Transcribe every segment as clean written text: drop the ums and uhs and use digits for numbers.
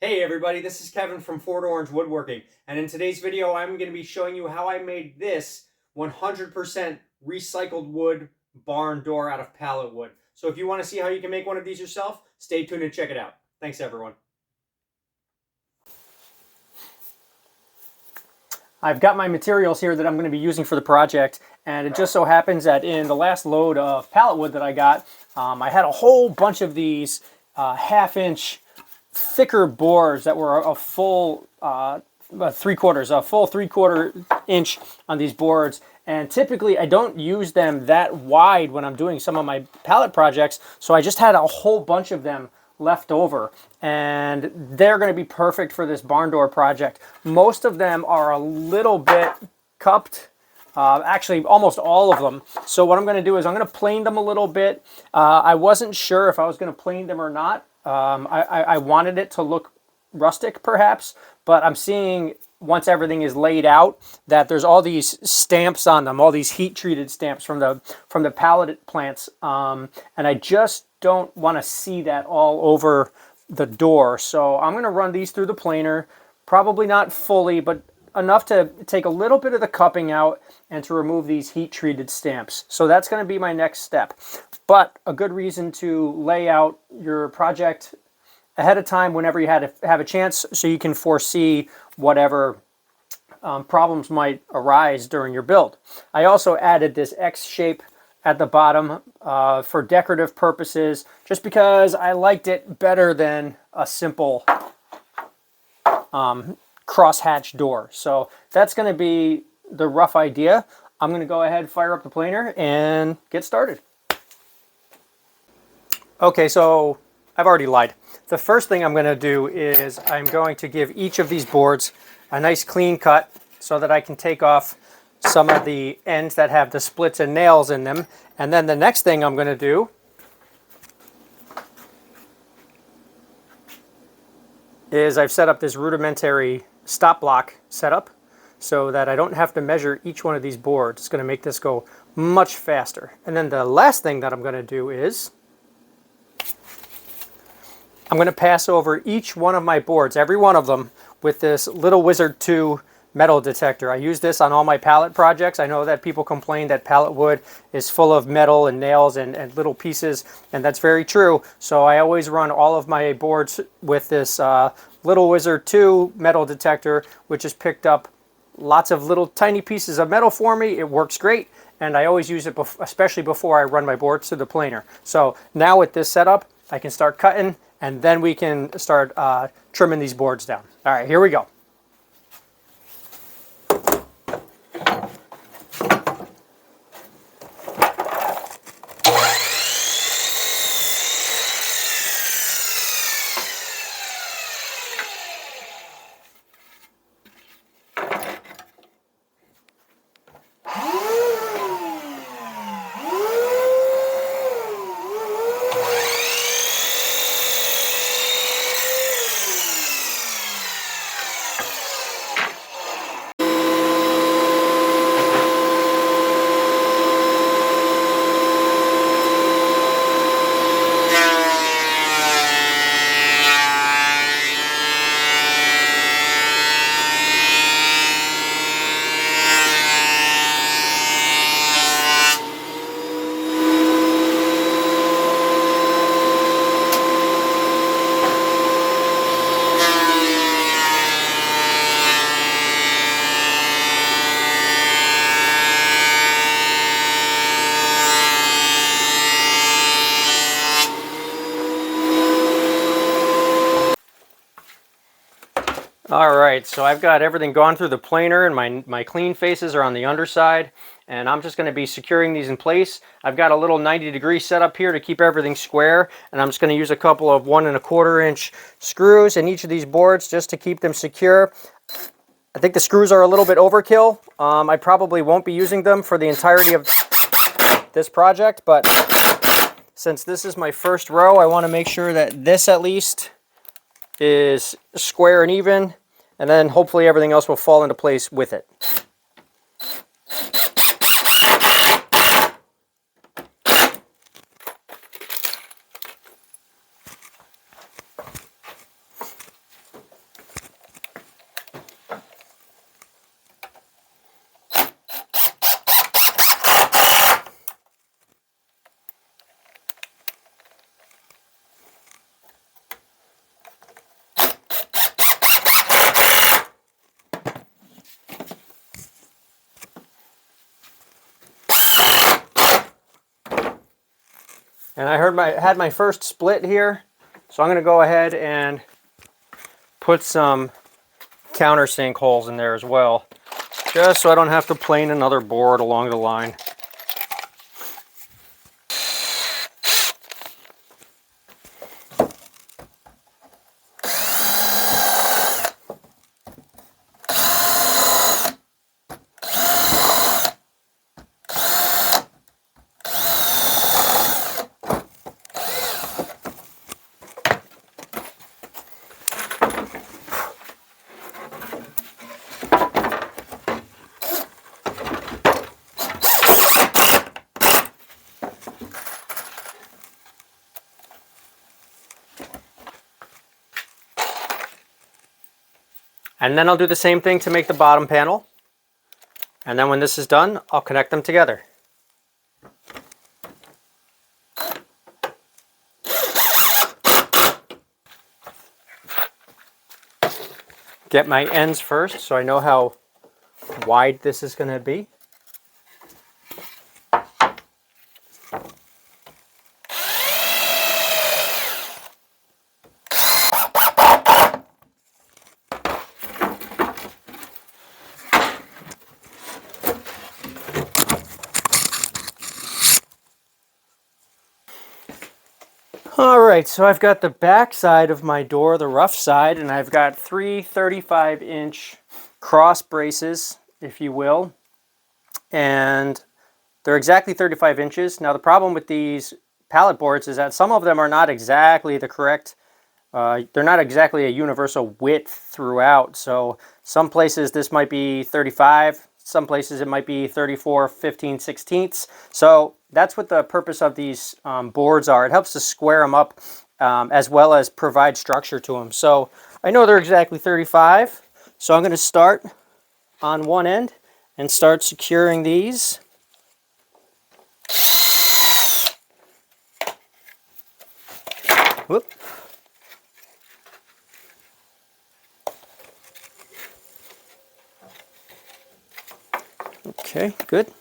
Hey everybody, this is Kevin from Fort Orange Woodworking, and in today's video I'm going to be showing you how I made this 100% recycled wood barn door out of pallet wood. So if you want to see how you can make one of these yourself, stay tuned and check it out. Thanks everyone. I've got my materials here that I'm going to be using for the project, and it just so happens that in the last load of pallet wood that I got, I had a whole bunch of these half-inch thicker boards that were a full three-quarter inch on these boards. And typically I don't use them that wide when I'm doing some of my pallet projects, so I just had a whole bunch of them left over, and they're going to be perfect for this barn door project. Most of them are a little bit cupped, actually almost all of them. So what I'm going to do is I'm going to plane them a little bit. I wasn't sure if I was going to plane them or not. I wanted it to look rustic perhaps, but I'm seeing once everything is laid out that there's all these stamps on them, all these heat treated stamps from the pallet plants, and I just don't want to see that all over the door. So I'm going to run these through the planer, probably not fully, but enough to take a little bit of the cupping out and to remove these heat treated stamps. So that's going to be my next step. But a good reason to lay out your project ahead of time whenever you have a chance, so you can foresee whatever problems might arise during your build. I also added this X shape at the bottom for decorative purposes, just because I liked it better than a simple crosshatch door. So that's going to be the rough idea. I'm going to go ahead, fire up the planer, and get started. Okay, so I've already lied. The first thing I'm going to do is I'm going to give each of these boards a nice clean cut so that I can take off some of the ends that have the splits and nails in them. And then the next thing I'm going to do is I've set up this rudimentary stop block setup so that I don't have to measure each one of these boards. It's going to make this go much faster. And then the last thing that I'm going to do is I'm going to pass over each one of my boards, every one of them, with this Little Wizard 2 metal detector. I use this on all my pallet projects. I know that people complain that pallet wood is full of metal and nails and little pieces, and that's very true. So I always run all of my boards with this Little Wizard 2 metal detector, which has picked up lots of little tiny pieces of metal for me. It works great, and I always use it especially before I run my boards to the planer. So now with this setup, I can start cutting, and then we can start trimming these boards down. All right, here we go. All right, so I've got everything gone through the planer, and my clean faces are on the underside, and I'm just going to be securing these in place. I've got a little 90-degree setup here to keep everything square, and I'm just going to use a couple of 1 1/4 inch screws in each of these boards just to keep them secure. I think the screws are a little bit overkill. I probably won't be using them for the entirety of this project, but since this is my first row, I want to make sure that this at least is square and even, and then hopefully everything else will fall into place with it. And I had my first split here, so I'm going to go ahead and put some countersink holes in there as well, just so I don't have to plane another board along the line. And then I'll do the same thing to make the bottom panel. And then when this is done, I'll connect them together. Get my ends first so I know how wide this is going to be. Alright, so I've got the back side of my door, the rough side, and I've got three 35-inch cross braces, if you will. And they're exactly 35 inches. Now the problem with these pallet boards is that some of them are not exactly the correct, they're not exactly a universal width throughout. So some places this might be 35, some places it might be 34, 15, 16ths. So that's what the purpose of these boards are. It helps to square them up as well as provide structure to them. So I know they're exactly 35. So I'm going to start on one end and start securing these. Whoop. Okay, good.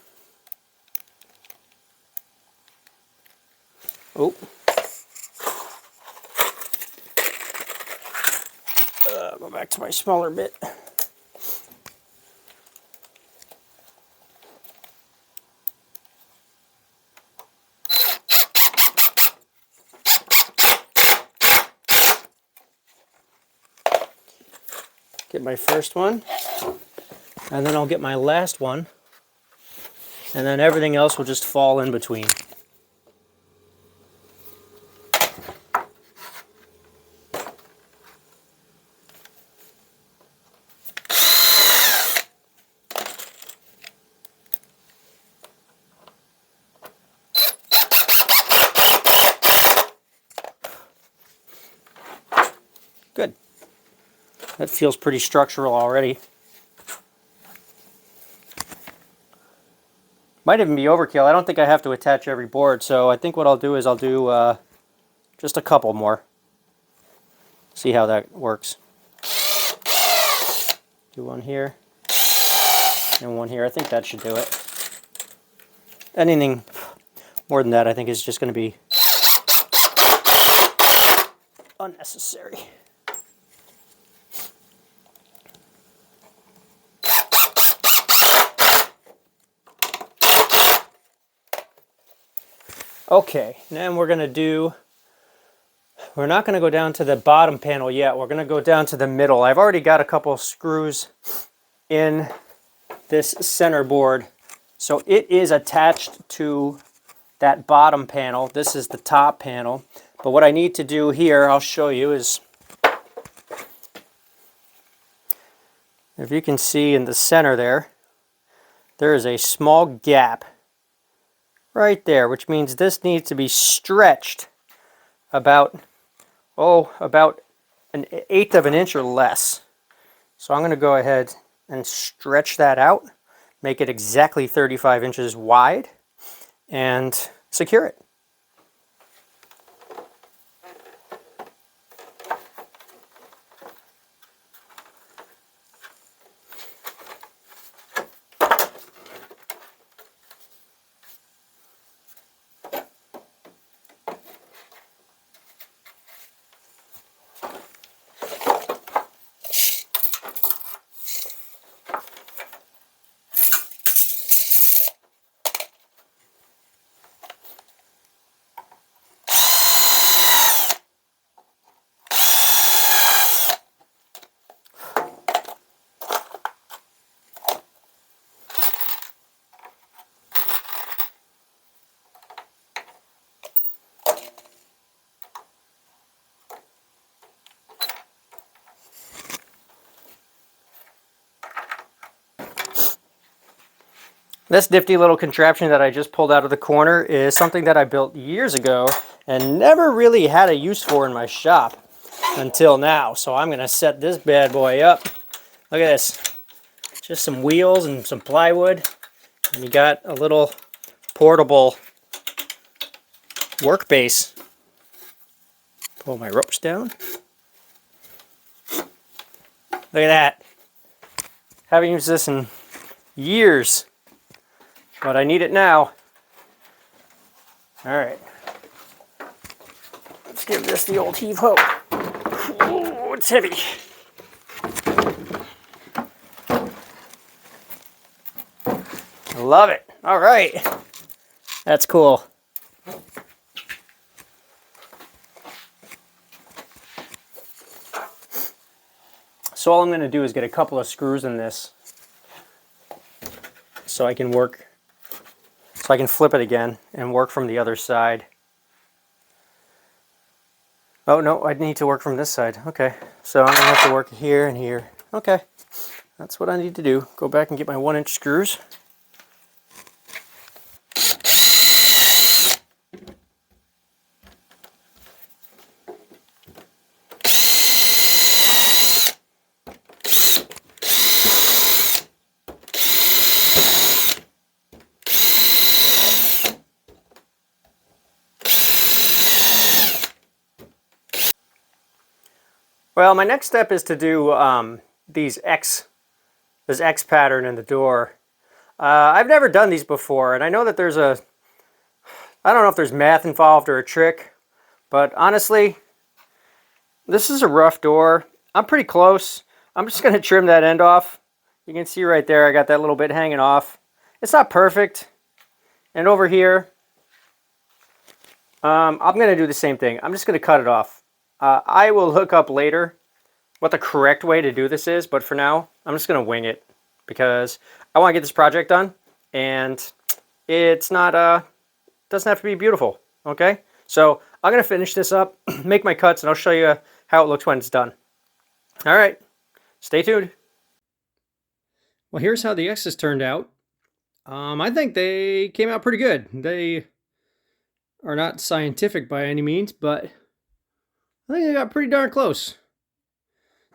Oh. Go back to my smaller bit. Get my first one, and then I'll get my last one, and then everything else will just fall in between. Good. That feels pretty structural already. Might even be overkill. I don't think I have to attach every board, so I think what I'll do is I'll do just a couple more. See how that works. Do one here and one here. I think that should do it. Anything more than that I think is just going to be unnecessary. Okay, then we're not going to go down to the bottom panel yet. We're going to go down to the middle. I've already got a couple screws in this center board. So it is attached to that bottom panel. This is the top panel. But what I need to do here, I'll show you, is if you can see in the center there, there is a small gap right there, which means this needs to be stretched about an 1/8 of an inch or less. So I'm going to go ahead and stretch that out, make it exactly 35 inches wide, and secure it. This nifty little contraption that I just pulled out of the corner is something that I built years ago and never really had a use for in my shop until now. So I'm going to set this bad boy up. Look at this. Just some wheels and some plywood. And you got a little portable work base. Pull my ropes down. Look at that. Haven't used this in years, but I need it now. All right. Let's give this the old heave-ho. Ooh, it's heavy. I love it. All right. That's cool. So all I'm going to do is get a couple of screws in this so I can flip it again and work from the other side. Oh no, I need to work from this side. Okay, so I'm going to have to work here and here. Okay, that's what I need to do. Go back and get my 1-inch screws. Well, my next step is to do this X pattern in the door. I've never done these before, and I know that I don't know if there's math involved or a trick, but honestly, this is a rough door. I'm pretty close. I'm just going to trim that end off. You can see right there, I got that little bit hanging off. It's not perfect. And over here, I'm going to do the same thing. I'm just going to cut it off. I will hook up later what the correct way to do this is, but for now, I'm just going to wing it because I want to get this project done, and it's not, doesn't have to be beautiful, okay? So I'm going to finish this up, make my cuts, and I'll show you how it looks when it's done. All right, stay tuned. Well, here's how the X's turned out. I think they came out pretty good. They are not scientific by any means, but I think they got pretty darn close.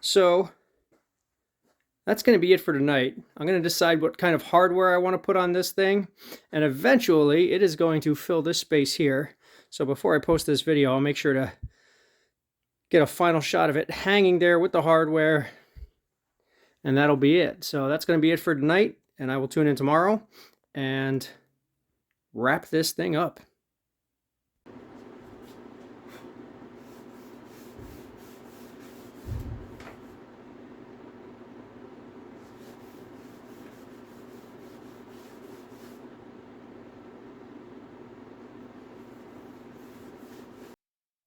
So that's going to be it for tonight. I'm going to decide what kind of hardware I want to put on this thing, and eventually it is going to fill this space here. So before I post this video, I'll make sure to get a final shot of it hanging there with the hardware, and that'll be it. So that's going to be it for tonight, and I will tune in tomorrow and wrap this thing up.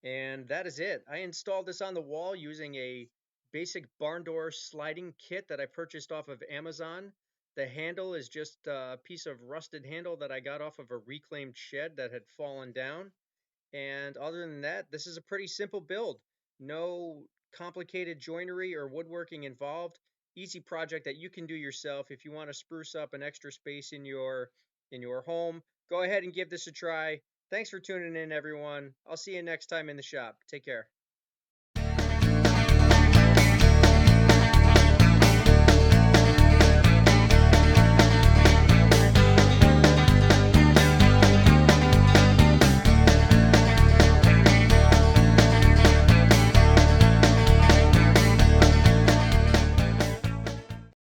And that is it. I installed this on the wall using a basic barn door sliding kit that I purchased off of Amazon. The handle is just a piece of rusted handle that I got off of a reclaimed shed that had fallen down. And other than that, this is a pretty simple build. No complicated joinery or woodworking involved. Easy project that you can do yourself if you want to spruce up an extra space in your home. Go ahead and give this a try. Thanks for tuning in, everyone. I'll see you next time in the shop. Take care.